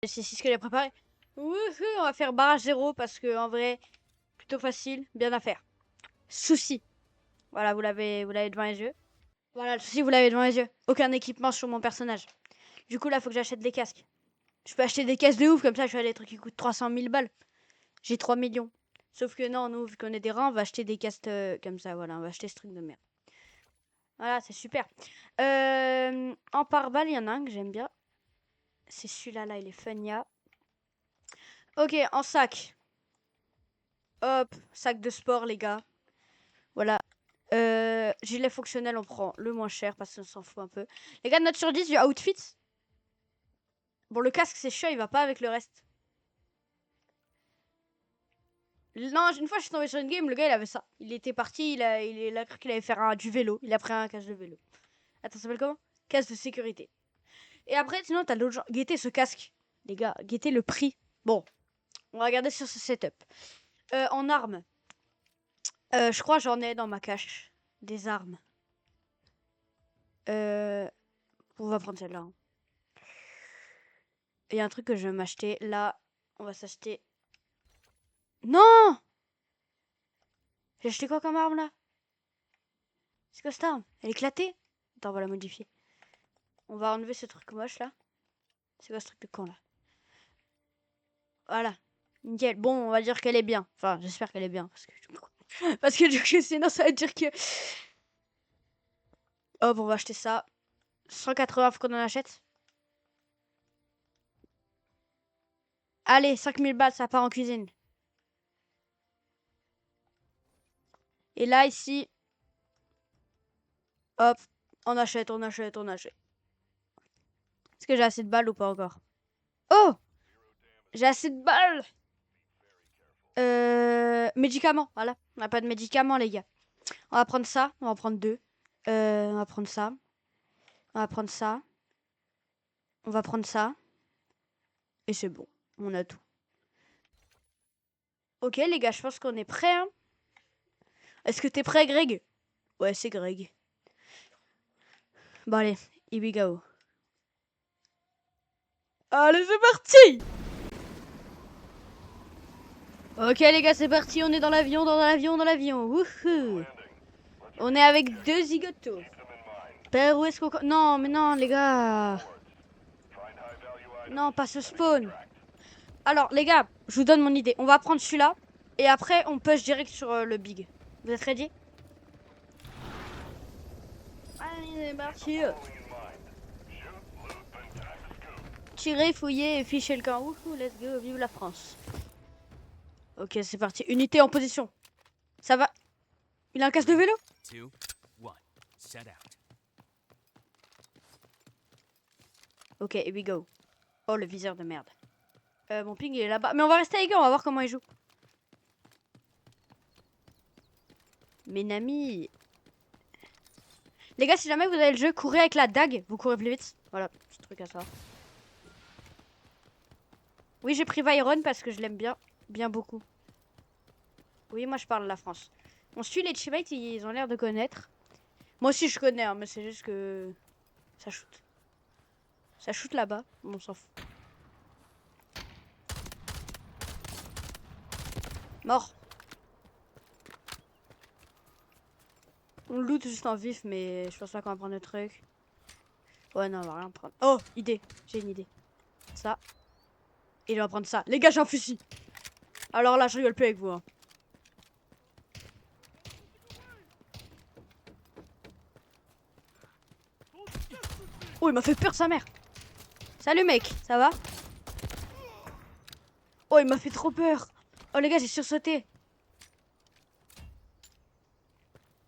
C'est ce que j'ai préparé. Wouhou, on va faire barrage 0 parce que en vrai, plutôt facile, bien à faire. Souci. Voilà, vous l'avez devant les yeux. Voilà, le souci, vous l'avez devant les yeux. Aucun équipement sur mon personnage. Du coup, là, faut que j'achète des casques. Je peux acheter des caisses de ouf, comme ça, je fais des trucs qui coûtent 300 000 balles. J'ai 3 millions. Sauf que non, nous, vu qu'on est des rats, on va acheter des casques comme ça, voilà, on va acheter ce truc de merde. Voilà, c'est super. En pare-balles, il y en a un que j'aime bien. C'est celui-là, là, il est funia. Ok, en sac. Hop, sac de sport, les gars. Voilà. Gilet fonctionnel, on prend le moins cher parce qu'on s'en fout un peu. Les gars, note sur 10 du outfit. Bon, le casque, c'est chiant, il va pas avec le reste. Non, une fois, je suis tombée sur une game, le gars, il avait ça. Il était parti, il a cru qu'il allait faire du vélo. Il a pris un casque de vélo. Attends, ça s'appelle comment? Casque de sécurité. Et après, sinon, t'as d'autres gens. Guettez ce casque. Les gars, guettez le prix. Bon, on va regarder sur ce setup. En armes. Je crois j'en ai dans ma cache. Des armes. On va prendre celle-là. Hein. Il y a un truc que je vais m'acheter. Là, on va s'acheter... Non! J'ai acheté quoi comme arme, là? C'est quoi cette arme? Elle est éclatée? Attends, on va la modifier. On va enlever ce truc moche, là. C'est quoi ce truc de con, là? Voilà. Nickel. Bon, on va dire qu'elle est bien. Enfin, j'espère qu'elle est bien. Parce que du coup, sinon, ça veut dire que... Hop, on va acheter ça. 180, faut qu'on en achète. Allez, 5000 balles, ça part en cuisine. Et là, ici... Hop, on achète, on achète, on achète. Est-ce que j'ai assez de balles ou pas encore? Oh! J'ai assez de balles! Médicaments, voilà. On n'a pas de médicaments, les gars. On va prendre ça, on va prendre deux. On va prendre ça. On va prendre ça. On va prendre ça. Et c'est bon, on a tout. Ok, les gars, je pense qu'on est prêts. Hein. Est-ce que t'es prêt, Greg? Ouais, c'est Greg. Bon, allez, here we go. Allez, c'est parti! Ok, les gars, c'est parti. On est dans l'avion, dans l'avion, dans l'avion. Wouhou! On est avec deux zigotos. Père, où est-ce qu'on... Non, mais non, les gars. Non, pas ce spawn. Alors, les gars, je vous donne mon idée. On va prendre celui-là. Et après, on push direct sur le big. Vous êtes ready? Allez, c'est parti. Tirer, fouiller et ficher le camp. Wouhou, let's go, vive la France. Ok, c'est parti. Unité en position. Ça va? Il a un casque de vélo? 2, 1, set out. Ok, here we go. Oh, le viseur de merde. Mon ping, il est là-bas. Mais on va rester avec eux, on va voir comment il joue. Mes amis. Les gars, si jamais vous avez le jeu, courez avec la dague. Vous courez plus vite. Voilà, petit truc à ça. Oui, j'ai pris Vyron parce que je l'aime bien. Bien beaucoup. Oui, moi je parle la France. On suit les teammates, ils ont l'air de connaître. Moi aussi je connais, hein, mais c'est juste que... Ça shoot. Ça shoot là-bas, on s'en fout. Mort. On loot juste en vif, mais je pense pas qu'on va prendre le truc. Ouais, non, on va rien prendre. Oh, idée. J'ai une idée. Ça. Et on va prendre ça. Les gars, j'ai un fusil. Alors là, je rigole plus avec vous. Hein. Oh, il m'a fait peur, sa mère. Salut, mec. Ça va? Oh, il m'a fait trop peur. Oh, les gars, j'ai sursauté.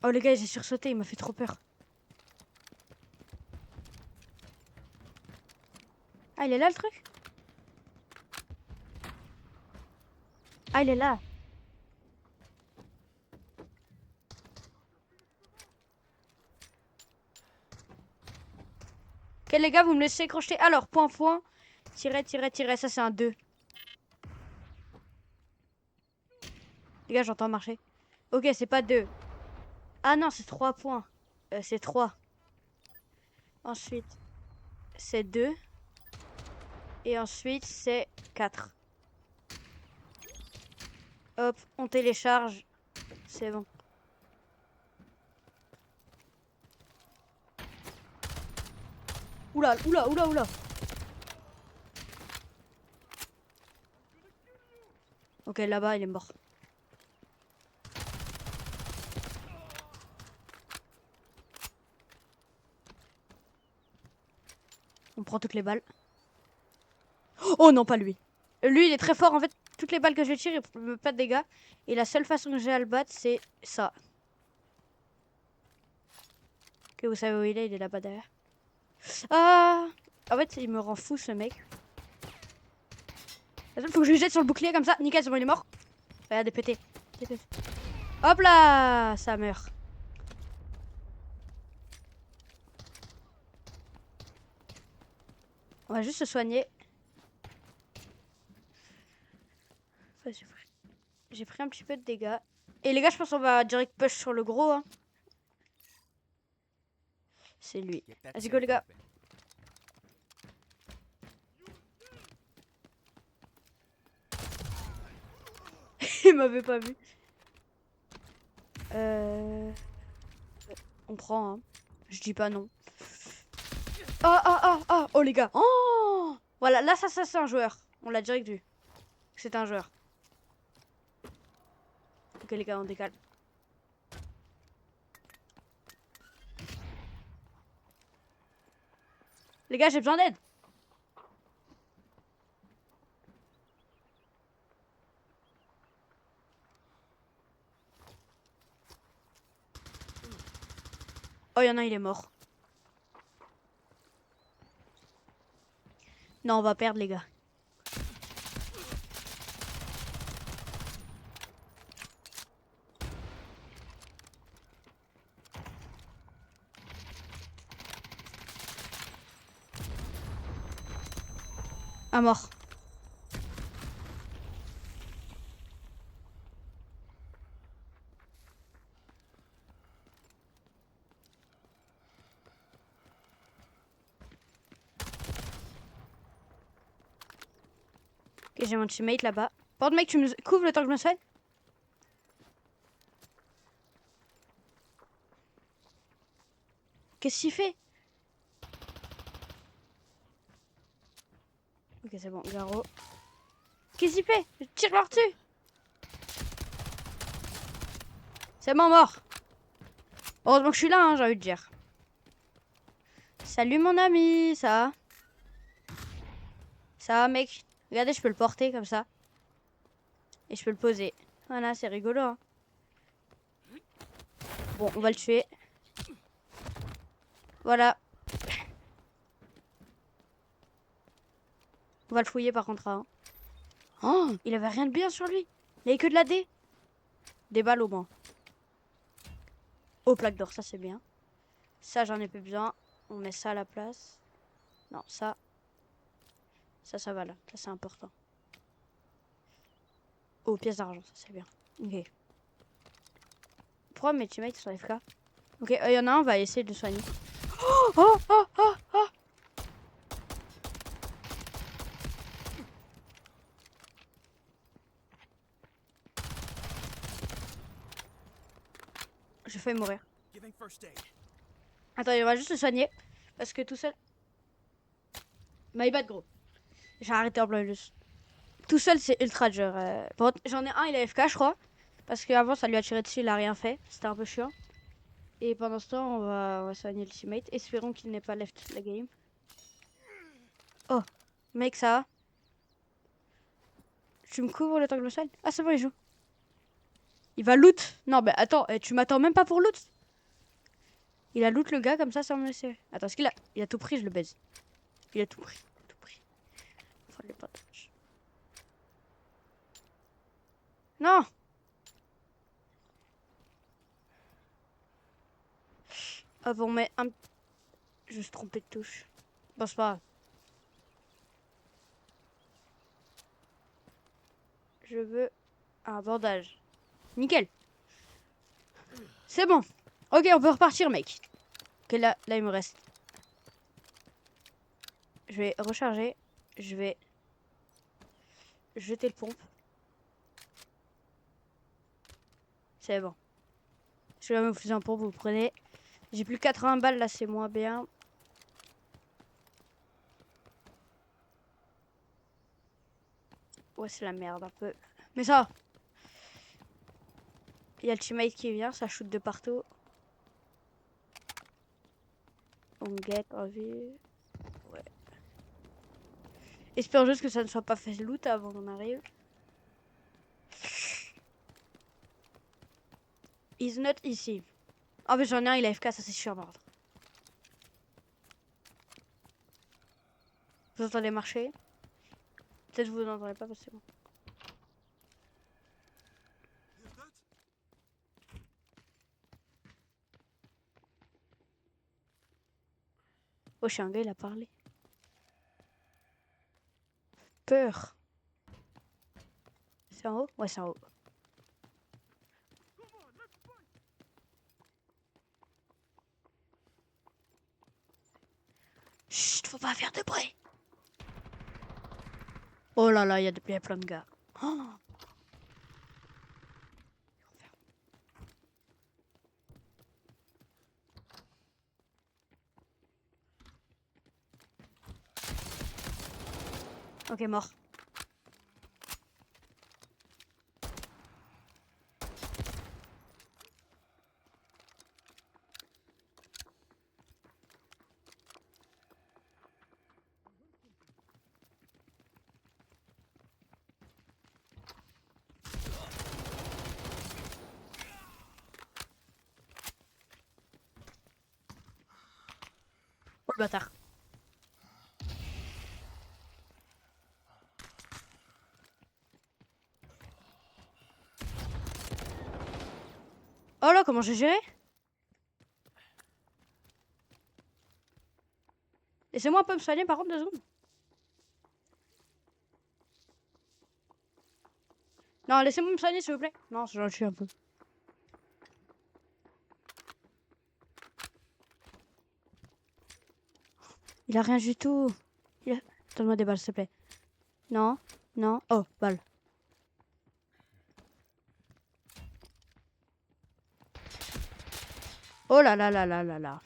Oh, les gars, j'ai sursauté. Il m'a fait trop peur. Ah, il est là, le truc? Ah, il est là. Ok, les gars, vous me laissez crocheter. Alors, point, point. Tirer, tirer, tirer. Ça, c'est un 2. Les gars, j'entends marcher. Ok, c'est pas 2. Ah non, c'est 3 points. C'est 3. Ensuite, c'est 2. Et ensuite, c'est 4. Hop, on télécharge. C'est bon. Oula, oula, oula, oula. Ok, là-bas, il est mort. On prend toutes les balles. Oh non, pas lui. Lui, il est très fort. En fait, toutes les balles que je tire, il me pas de dégâts. Et la seule façon que j'ai à le battre, c'est ça. Ok, vous savez où il est là-bas derrière. Ah! En fait, il me rend fou, ce mec. Attends, faut que je lui jette sur le bouclier comme ça. Nickel, c'est bon, il est mort. Regardez, pété. Hop là! Ça meurt. On va juste se soigner. Enfin, j'ai pris un petit peu de dégâts. Et les gars, je pense qu'on va direct push sur le gros. Hein. C'est lui. Get that Vas-y, go, les safe gars. open. Il m'avait pas vu. On prend, hein. Je dis pas non. Oh les gars. Oh voilà, là ça c'est un joueur. On l'a direct vu. C'est un joueur. Ok les gars, on décale. Les gars, j'ai besoin d'aide. Oh, il y en a, il est mort. Non, on va perdre les gars. À mort. Ok, j'ai mon teammate là-bas. Par contre, mec, tu me couvres le temps que je me soigne. Qu'est-ce qu'il fait? Ok, c'est bon, Garo. Qu'est-ce qu'il fait? Je tire leur dessus. C'est bon, mort. Heureusement que je suis là, hein, j'ai envie de dire. Salut mon ami, ça va? Ça va, mec? Regardez, je peux le porter comme ça. Et je peux le poser. Voilà, c'est rigolo, hein. Bon, on va le tuer. Voilà. On va le fouiller par contre. Hein. Oh, il avait rien de bien sur lui. Il avait que de la D. Des balles au moins. Oh, plaque d'or, ça c'est bien. Ça, j'en ai plus besoin. On met ça à la place. Non, ça. Ça va là. Ça, c'est important. Oh, pièce d'argent, ça c'est bien. Ok. Pourquoi mes teammates sont FK? Ok, il y en a un, on va essayer de le soigner. Oh. J'ai failli mourir. Giving first aid. Attends, on va juste le soigner. Parce que tout seul. My bad, gros. J'ai arrêté en plein juste. Tout seul, c'est ultra dur. Bon, j'en ai un, il est FK, je crois. Parce qu'avant, ça lui a tiré dessus, il a rien fait. C'était un peu chiant. Et pendant ce temps, on va soigner le teammate. Espérons qu'il n'ait pas left la game. Oh, mec, ça va? Tu me couvres le temps que je me soigne? Ah, c'est bon, il joue. Il va loot. Non, mais attends, tu m'attends même pas pour loot? Il a loot le gars comme ça sans me laisser. Attends, est-ce qu'il a... Il a tout pris, je le baise. Il a tout pris. Tout pris. Faut les partager. Non! Hop, on met un... Je me suis trompé de touche. Bon, c'est pas grave. Je veux un bandage. Nickel. C'est bon. Ok, on peut repartir, mec. Ok, là, il me reste. Je vais recharger. Je vais jeter le pompe. C'est bon. Je vais même vous un pompe, vous prenez. J'ai plus 80 balles là, c'est moins bien. Ouais, c'est la merde un peu. Mais ça va. Il y a le teammate qui vient, ça shoot de partout. On guette en vue. Ouais. Espère juste que ça ne soit pas fait loot avant qu'on arrive. He's not ici. Ah, mais j'en ai un, il a FK, ça c'est sûr, merde. Vous entendez marcher? Peut-être vous n'entendez pas parce que c'est bon. Oh, chien gars, il a parlé. Peur. C'est en haut? Ouais, c'est en haut. Chut, faut pas faire de bruit. Oh là là, il y a plein de gars. Oh. Ok, mort. Oh le bâtard. Oh là, comment j'ai géré? Laissez-moi un peu me soigner par contre 2 secondes. Non, laissez-moi me soigner s'il vous plaît. Non, j'en suis un peu. Il a rien du tout. Donne-moi des balles s'il te plaît. Non, non. Oh, balle. Oh là là là là là là.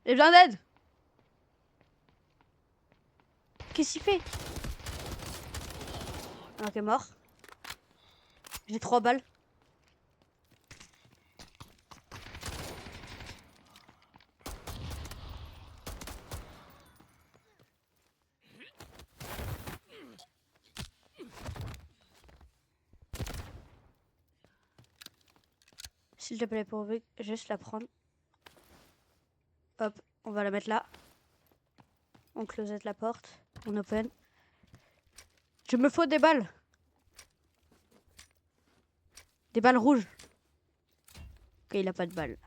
J'ai besoin d'aide. Qu'est-ce qu'il fait? Ok, mort. J'ai 3 balles. S'il te plaît, pourvu juste la prendre. Hop, on va la mettre là. On closette la porte. On open. Je me faut des balles. Des balles rouges. Ok, il a pas de balles.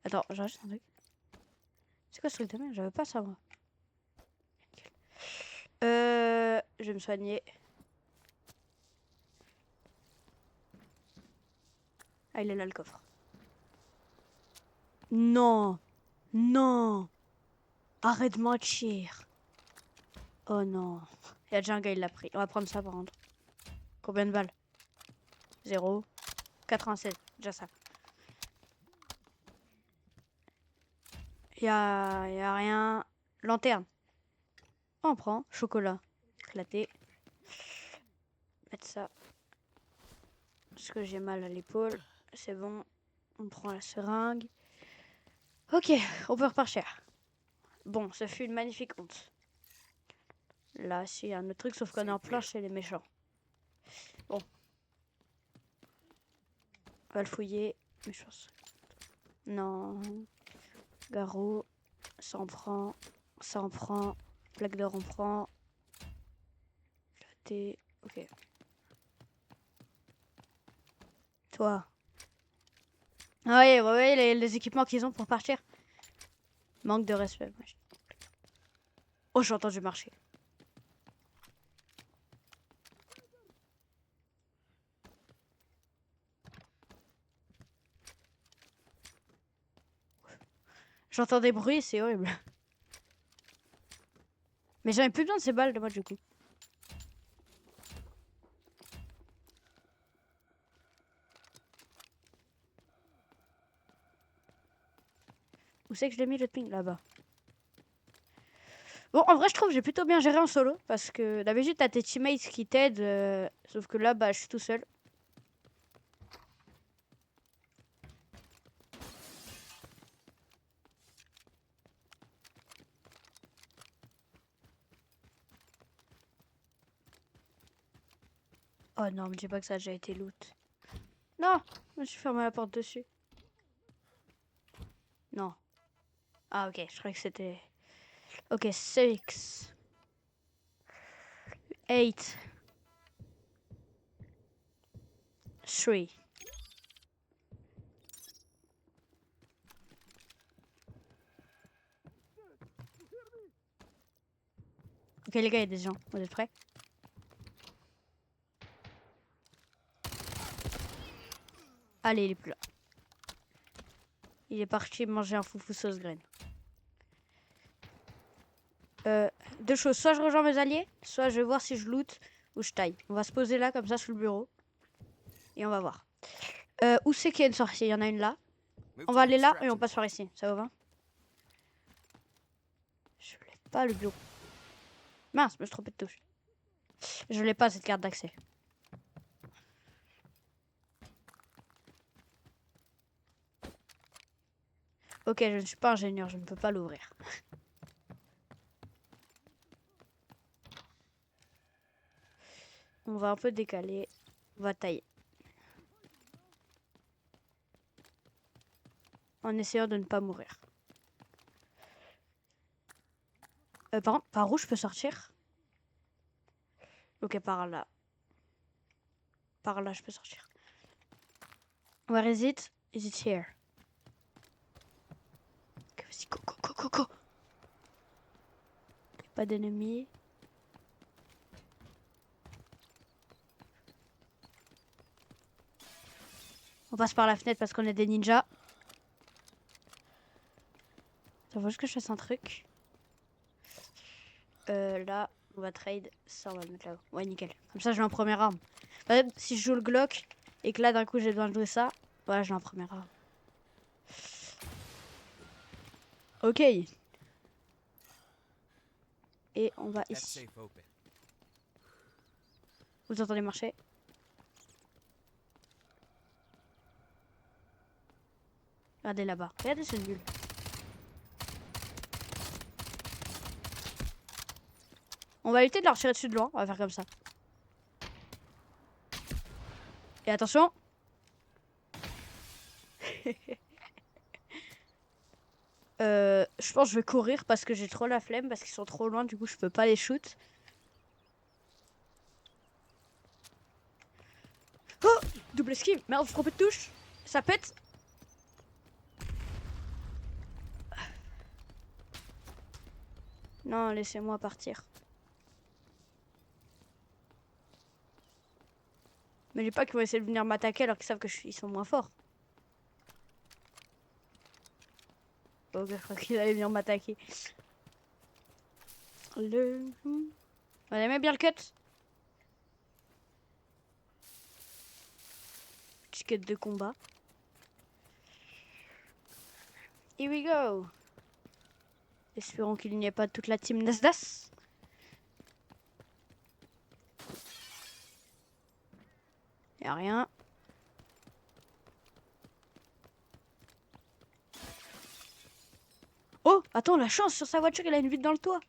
Attends, j'ai juste un truc. C'est quoi ce truc de merde? J'avais pas ça moi. Je vais me soigner. Ah, il est là le coffre. Non. Non. Arrête de mentir. Oh non. Il y a déjà un gars, il l'a pris. On va prendre ça par contre. Combien de balles? 0. 96. Déjà ça. Y a rien. Lanterne. On prend. Chocolat. Éclaté. Mettre ça. Parce que j'ai mal à l'épaule. C'est bon. On prend la seringue. Ok, on peut repartir. Bon, ça fut une magnifique honte. Là, s'il y a un autre truc, sauf qu'on est en plein chez les méchants. Bon. On va le fouiller. Méchants. Non. Garrot. Ça en prend. Ça en prend. Plaque d'or, on prend. T. Ok. Toi. Ah ouais, ouais, ouais, les équipements qu'ils ont pour partir. Manque de respect. Wesh. Oh, j'ai entendu marcher. J'entends des bruits, c'est horrible. Mais j'avais plus besoin de ces balles de moi du coup. Où c'est que je l'ai mis le ping là-bas? Bon, en vrai, je trouve que j'ai plutôt bien géré en solo. Parce que d'habitude, t'as tes teammates qui t'aident. Sauf que là, bah, je suis tout seul. Oh non, me dis pas que ça a déjà été loot. Non, je me suis fermé la porte dessus. Non. Ah, ok, je croyais que c'était. Ok, 6. 8. 3. Ok, les gars, il y a des gens. Vous êtes prêts? Allez, il est plus là. Il est parti manger un foufou sauce graine. Deux choses. Soit je rejoins mes alliés, soit je vais voir si je loot ou je taille. On va se poser là, comme ça, sous le bureau. Et on va voir. Où c'est qu'il y a une sortie? Il y en a une là. Move On to va the aller là et extraction on passe par ici. Ça vous va? Je l'ai pas le bureau. Mince, je me suis trompé de touche. Je l'ai pas cette carte d'accès. Ok, je ne suis pas ingénieur, je ne peux pas l'ouvrir. On va un peu décaler. On va tailler. En essayant de ne pas mourir. Par contre, par où je peux sortir? Ok, par là. Par là, je peux sortir. Where is it? Is it here? Ok, vas-y, go, go, go, go, go. Pas d'ennemis. On passe par la fenêtre parce qu'on est des ninjas. Ça faut juste que je fasse un truc. Là, on va trade. Ça, on va le mettre là-haut. Ouais, nickel. Comme ça, j'ai en première arme. Par exemple, si je joue le Glock et que là, d'un coup, j'ai besoin de jouer ça, voilà, j'ai en première arme. Ok. Et on va that ici. safe open. Vous entendez marcher? Regardez là-bas. Regardez ce nul. On va éviter de leur tirer dessus de loin. On va faire comme ça. Et attention. Je pense que je vais courir parce que j'ai trop la flemme. Parce qu'ils sont trop loin. Du coup, je peux pas les shoot. Oh! Double esquive. Merde, je trompé de touche. Ça pète. Non, laissez-moi partir. Mais j'ai pas qu'ils vont essayer de venir m'attaquer alors qu'ils savent que ils sont moins forts. Ok, je crois qu'ils allaient venir m'attaquer. On aimait bien le cut. Petit cut de combat. Here we go. Espérons qu'il n'y ait pas toute la team Nasdas. Y'a rien. Oh, attends, la chance sur sa voiture, il a une vitre dans le toit.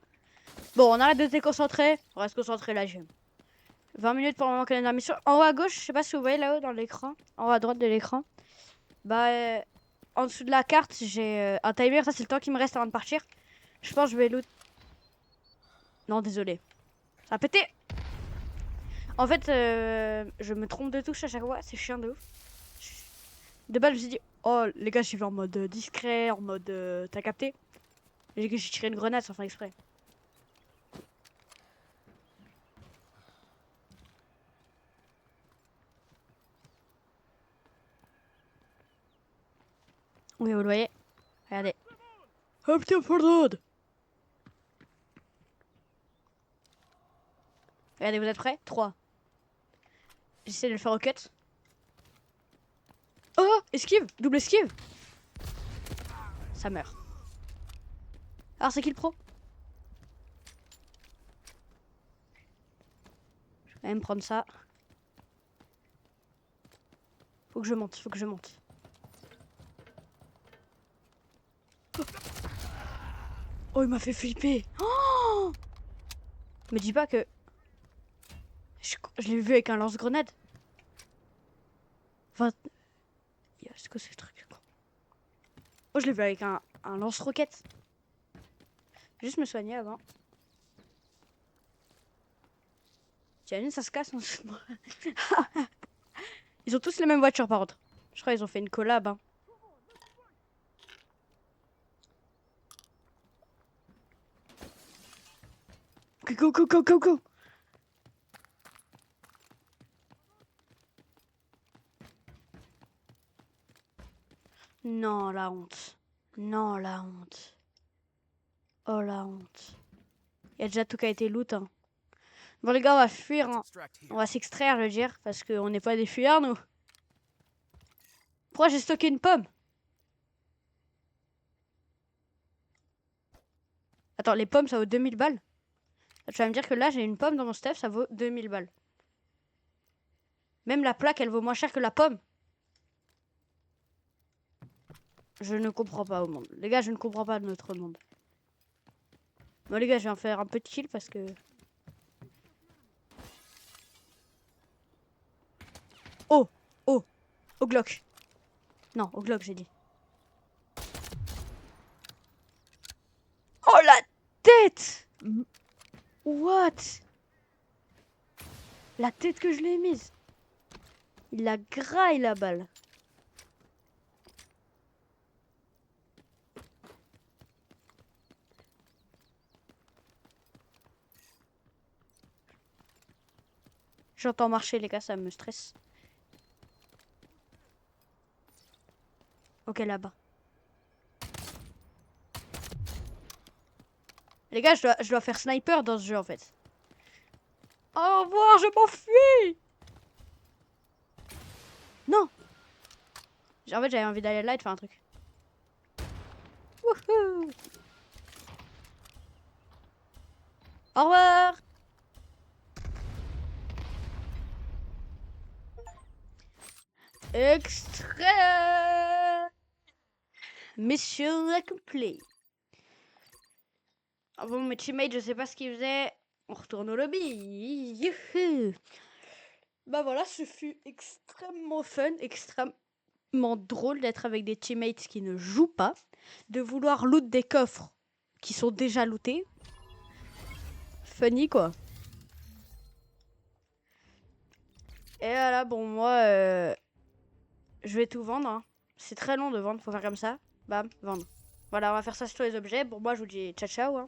Bon, on arrête de se déconcentrer. On reste concentré là, j'aime. 20 minutes pour le moment qu'on est dans la mission. En haut à gauche, je sais pas si vous voyez là-haut dans l'écran. En haut à droite de l'écran. Bah, en dessous de la carte, j'ai un timer. Ça, c'est le temps qui me reste avant de partir. Je pense que je vais loot. Non, désolé. Ça a pété. En fait, je me trompe de touche à chaque fois. C'est chiant de ouf. De base, je me suis dit, Oh, les gars, je suis en mode discret, en mode... T'as capté? J'ai tiré une grenade sans faire exprès. Oui, vous le voyez? Regardez. Hop, tiens, pardon. Regardez, vous êtes prêts? 3. J'essaie de le faire au cut. Oh, esquive! Double esquive! Ça meurt. Alors, c'est qui le pro? Je vais quand même prendre ça. Faut que je monte, faut que je monte. Oh, il m'a fait flipper. Oh, me dis pas que... Je l'ai vu avec un lance-grenade. Enfin... C'est quoi ce truc? Oh, je l'ai vu avec un lance-roquette. Juste me soigner avant. T'imagines, ça se casse en ce moment. Ils ont tous les mêmes voitures par contre. Je crois qu'ils ont fait une collab. Hein. Ok, go, go, go, go, go. Non, la honte. Non, la honte. Oh, la honte. Il y a déjà tout qui a été loot. Hein. Bon, les gars, on va fuir. Hein. Extract here. On va s'extraire, je veux dire. Parce qu'on n'est pas des fuyards, nous. Pourquoi j'ai stocké une pomme? Attends, les pommes, ça vaut 2000 balles. Tu vas me dire que là, j'ai une pomme dans mon stuff, ça vaut 2000 balles. Même la plaque, elle vaut moins cher que la pomme. Je ne comprends pas au monde. Les gars, je ne comprends pas notre monde. Bon, les gars, je vais en faire un peu de kill parce que... Oh! Oh! Au Glock. Non, au Glock, j'ai dit. Oh, la tête! What? La tête que je l'ai mise. Il a graille la balle. J'entends marcher, les gars, ça me stresse. Ok, là-bas. Les gars, je dois faire sniper dans ce jeu, en fait. Au revoir, je m'enfuis! Non! En fait, j'avais envie d'aller là et de faire un truc. Wouhou! Au revoir! Extrait! Mission accomplie. Ah bon, mes teammates, je sais pas ce qu'ils faisaient. On retourne au lobby. Youhou! Bah voilà, ce fut extrêmement fun, extrêmement drôle d'être avec des teammates qui ne jouent pas, de vouloir loot des coffres qui sont déjà lootés. Funny quoi. Et voilà, bon, moi, je vais tout vendre. Hein. C'est très long de vendre, faut faire comme ça. Bam, vendre. Voilà, on va faire ça sur les objets. Pour moi, je vous dis ciao ciao. Hein.